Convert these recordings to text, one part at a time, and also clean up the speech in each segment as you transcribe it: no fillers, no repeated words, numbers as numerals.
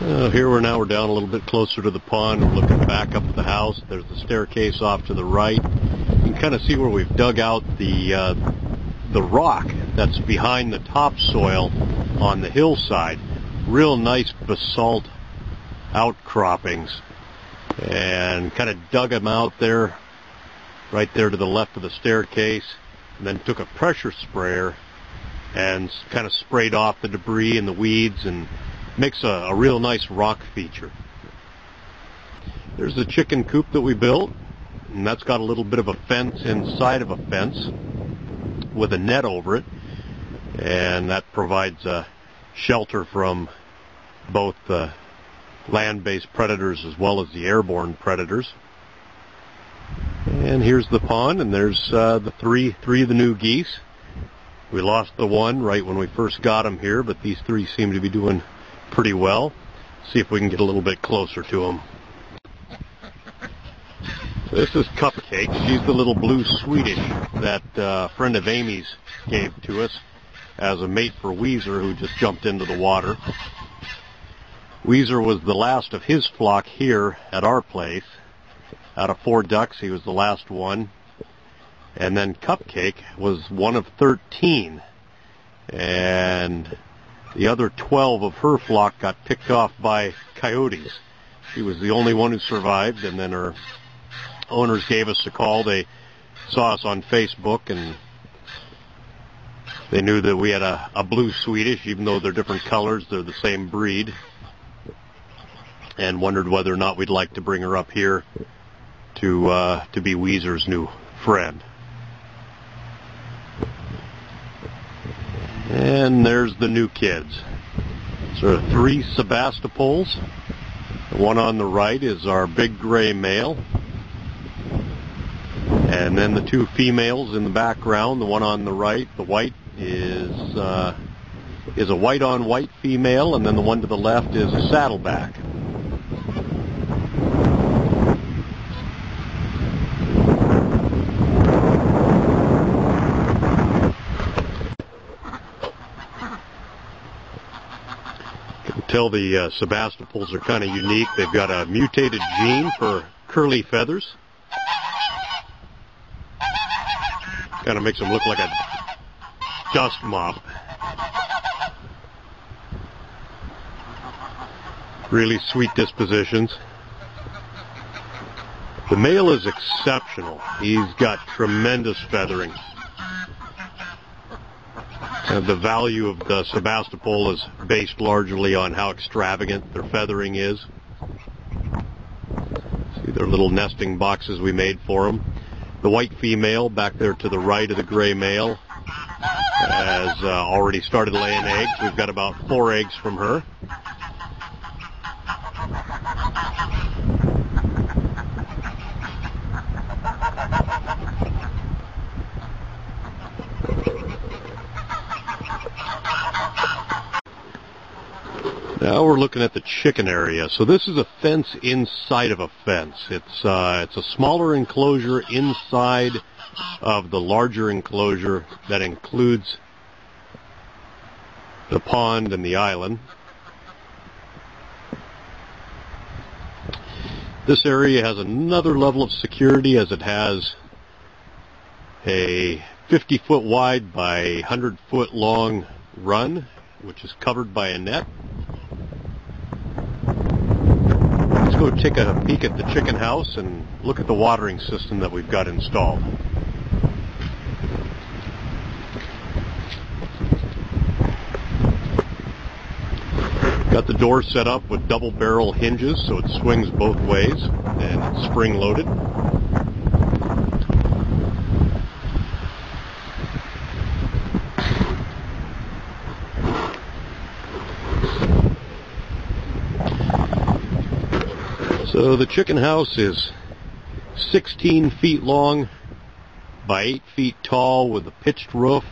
Here we're down a little bit closer to the pond. We're looking back up at the house. There's the staircase off to the right. You can kind of see where we've dug out the rock that's behind the topsoil on the hillside. Real nice basalt outcroppings, and kind of dug them out there, right there to the left of the staircase, and then took a pressure sprayer and kind of sprayed off the debris and the weeds, and makes a real nice rock feature. There's the chicken coop that we built, and that's got a little bit of a fence inside of a fence with a net over it, and that provides a shelter from both the land-based predators as well as the airborne predators. And here's the pond, and there's the three of the new geese. We lost the one right when we first got them here, but these three seem to be doing pretty well. See if we can get a little bit closer to them. This is Cupcake. She's the little blue Swedish that a friend of Amy's gave to us as a mate for Weezer, who just jumped into the water. Weezer was the last of his flock here at our place. Out of 4 ducks, he was the last one. And then Cupcake was one of 13. And the other 12 of her flock got picked off by coyotes. She was the only one who survived, and then her owners gave us a call. They saw us on Facebook, and they knew that we had a blue Swedish. Even though they're different colors, they're the same breed, and wondered whether or not we'd like to bring her up here to be Weezer's new friend. And there's the new kids. So 3 Sebastopols. The one on the right is our big gray male. And then the 2 females in the background. The one on the right, the white, is a white-on-white female, and then the one to the left is a saddleback. Tell the Sebastopols are kind of unique. They've got a mutated gene for curly feathers. Kind of makes them look like a dust mop. Really sweet dispositions. The male is exceptional. He's got tremendous feathering. The value of the Sebastopol is based largely on how extravagant their feathering is. See their little nesting boxes we made for them. The white female back there to the right of the gray male has already started laying eggs. We've got about 4 eggs from her. Now we're looking at the chicken area. So this is a fence inside of a fence. It's a smaller enclosure inside of the larger enclosure that includes the pond and the island. This area has another level of security, as it has a 50-foot wide by 100-foot long run, which is covered by a net. Let's go take a peek at the chicken house and look at the watering system that we've got installed. Got the door set up with double barrel hinges so it swings both ways, and it's spring loaded. So the chicken house is 16 feet long by 8 feet tall with a pitched roof.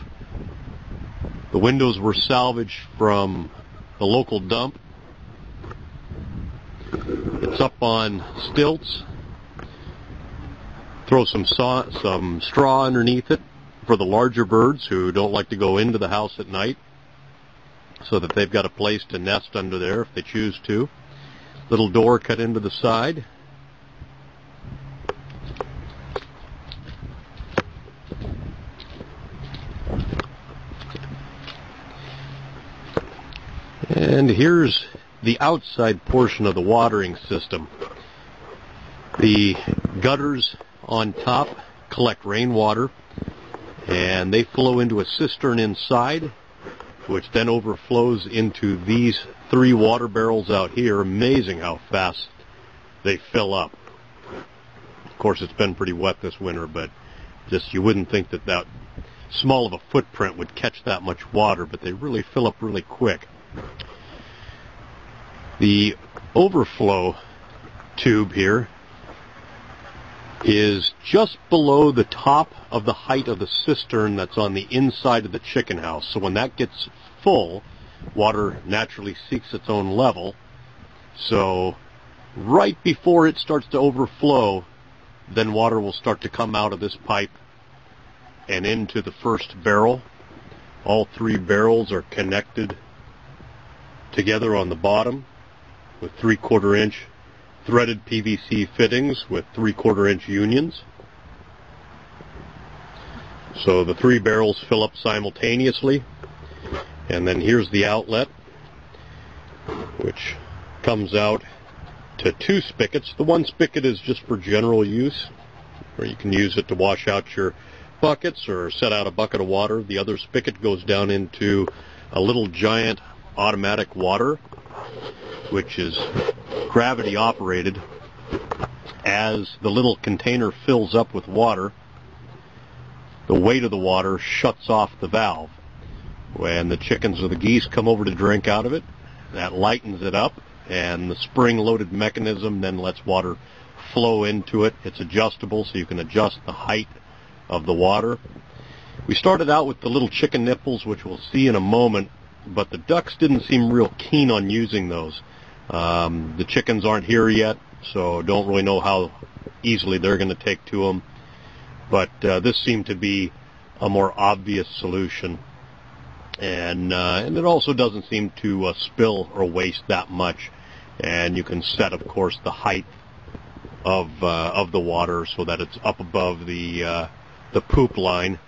The windows were salvaged from the local dump. It's up on stilts. Throw some straw underneath it for the larger birds who don't like to go into the house at night, so that they've got a place to nest under there if they choose to. Little door cut into the side. And here's the outside portion of the watering system. The gutters on top collect rainwater, and they flow into a cistern inside, which then overflows into these 3 water barrels out here. Amazing how fast they fill up. Of course, it's been pretty wet this winter, but just you wouldn't think that that small of a footprint would catch that much water, but they really fill up really quick. The overflow tube here is just below the top of the height of the cistern that's on the inside of the chicken house. So when that gets full, water naturally seeks its own level. So right before it starts to overflow, then water will start to come out of this pipe and into the first barrel. All 3 barrels are connected together on the bottom with 3/4 inch threaded PVC fittings with 3/4 inch unions. So the 3 barrels fill up simultaneously, and then here's the outlet, which comes out to 2 spigots. The one spigot is just for general use, where you can use it to wash out your buckets or set out a bucket of water. The other spigot goes down into a little giant automatic water, which is gravity operated. As the little container fills up with water, the weight of the water shuts off the valve. When the chickens or the geese come over to drink out of it, that lightens it up, and the spring-loaded mechanism then lets water flow into it. It's adjustable, so you can adjust the height of the water. We started out with the little chicken nipples, which we'll see in a moment, but the ducks didn't seem real keen on using those. The chickens aren't here yet, so don't really know how easily they're going to take to them. But this seemed to be a more obvious solution. And it also doesn't seem to spill or waste that much. And you can set, of course, the height of the water so that it's up above the poop line.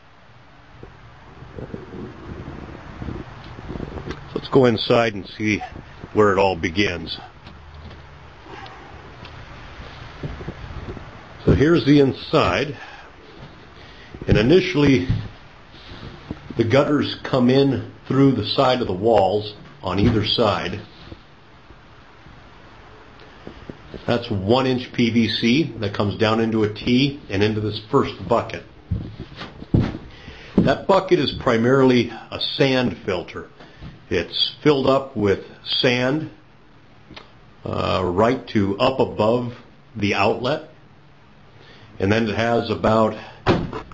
Let's go inside and see where it all begins. So here's the inside, and initially the gutters come in through the side of the walls on either side. That's 1-inch PVC that comes down into a T and into this first bucket. That bucket is primarily a sand filter. It's filled up with sand right to up above the outlet, and then it has about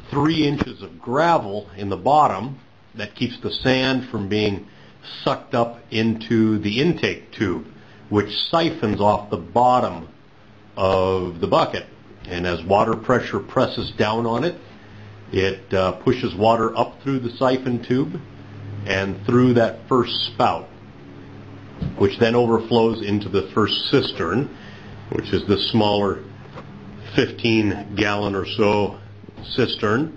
3 inches of gravel in the bottom that keeps the sand from being sucked up into the intake tube, which siphons off the bottom of the bucket. And as water pressure presses down on it, it pushes water up through the siphon tube and through that first spout, which then overflows into the first cistern, which is this smaller 15-gallon or so cistern.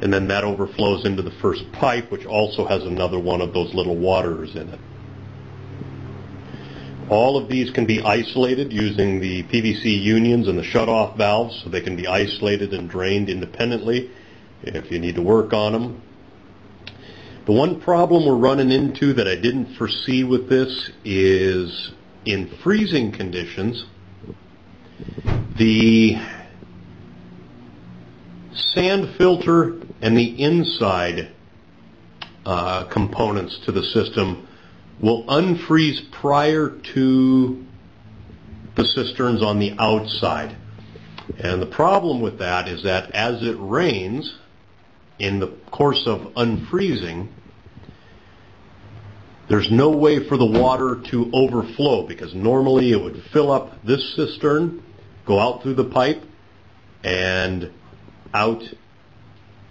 And then that overflows into the first pipe, which also has another one of those little waters in it. All of these can be isolated using the PVC unions and the shutoff valves, so they can be isolated and drained independently if you need to work on them. The one problem we're running into that I didn't foresee with this is in freezing conditions, the sand filter and the inside components to the system will unfreeze prior to the cisterns on the outside. And the problem with that is that as it rains, in the course of unfreezing, there's no way for the water to overflow, because normally it would fill up this cistern, go out through the pipe, and out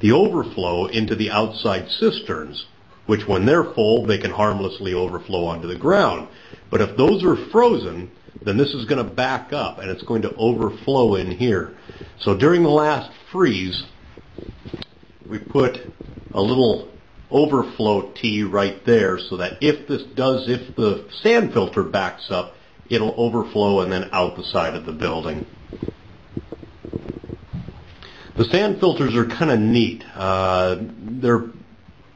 the overflow into the outside cisterns, which when they're full, they can harmlessly overflow onto the ground. But if those are frozen, then this is going to back up and it's going to overflow in here. So during the last freeze, we put a little overflow T right there so that if the sand filter backs up, it'll overflow and then out the side of the building. The sand filters are kind of neat. They're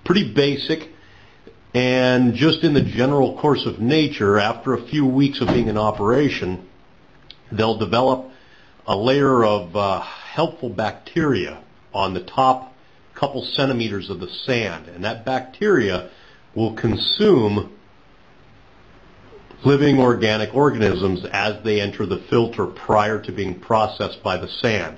pretty basic, and just in the general course of nature, after a few weeks of being in operation, they'll develop a layer of helpful bacteria on the top couple centimeters of the sand, and that bacteria will consume living organic organisms as they enter the filter prior to being processed by the sand.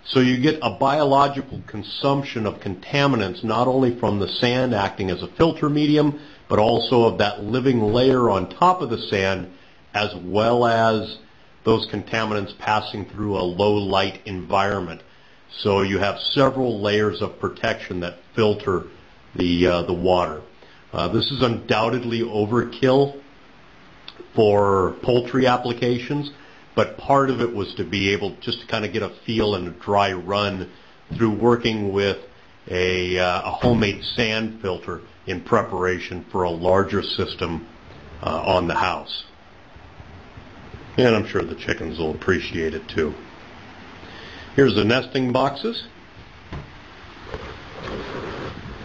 So you get a biological consumption of contaminants not only from the sand acting as a filter medium, but also of that living layer on top of the sand, as well as those contaminants passing through a low light environment. So you have several layers of protection that filter the water. This is undoubtedly overkill for poultry applications, but part of it was to be able just to kind of get a feel and a dry run through working with a homemade sand filter in preparation for a larger system on the house. And I'm sure the chickens will appreciate it too. Here's the nesting boxes.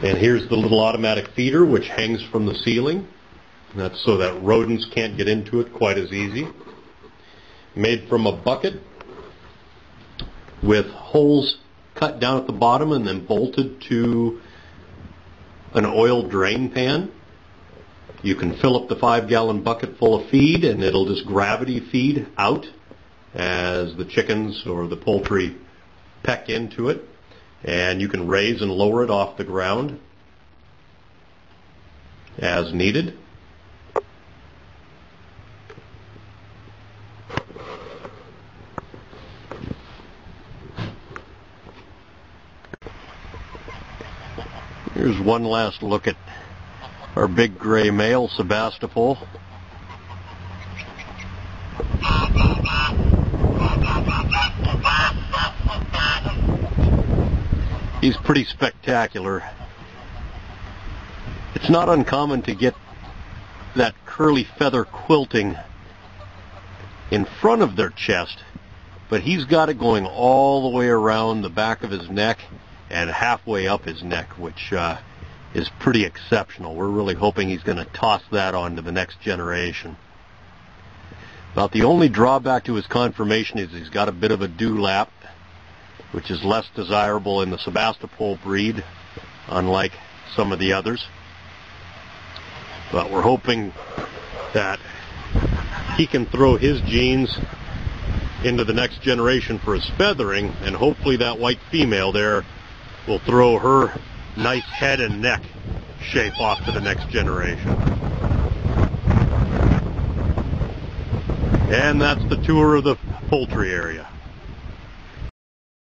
And here's the little automatic feeder which hangs from the ceiling. That's so that rodents can't get into it quite as easy. Made from a bucket with holes cut down at the bottom and then bolted to an oil drain pan. You can fill up the 5-gallon bucket full of feed and it'll just gravity feed out as the chickens or the poultry peck into it. And you can raise and lower it off the ground as needed. Here's one last look at our big gray male, Sebastopol. He's pretty spectacular. It's not uncommon to get that curly feather quilting in front of their chest, but he's got it going all the way around the back of his neck and halfway up his neck, which is pretty exceptional. We're really hoping he's going to toss that on to the next generation. About the only drawback to his conformation is he's got a bit of a dewlap, which is less desirable in the Sebastopol breed, unlike some of the others. But we're hoping that he can throw his genes into the next generation for his feathering, and hopefully that white female there will throw her nice head and neck shape off to the next generation. And that's the tour of the poultry area.